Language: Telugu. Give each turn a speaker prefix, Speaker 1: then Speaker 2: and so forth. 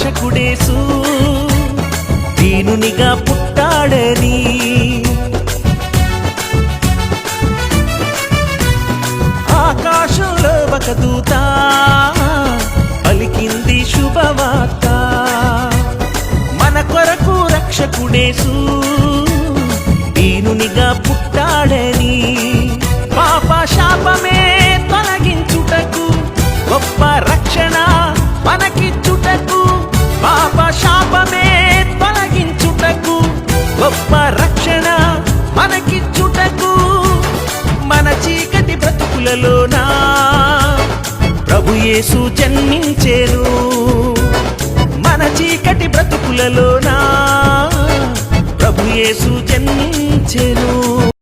Speaker 1: రక్షకుడేసు దీనునిగా పుట్టాడని ఆకాశంలో ఒక దూత పలికింది శుభవార్త మన కొరకు రక్షకుడేసు దీనునిగా పుట్టాడని పాప శాపమే తొలగించుటకు గొప్ప రక్షణ మనకిచ్చుటకు పాప శాపమే తొలగించుటకు గొప్ప రక్షణ మనకిచ్చుటకు మన చీకటి బ్రతుకులలోనా ప్రభు యేసు జన్మించెను మన చీకటి బ్రతుకులలోనా ప్రభు యేసు జన్మించెను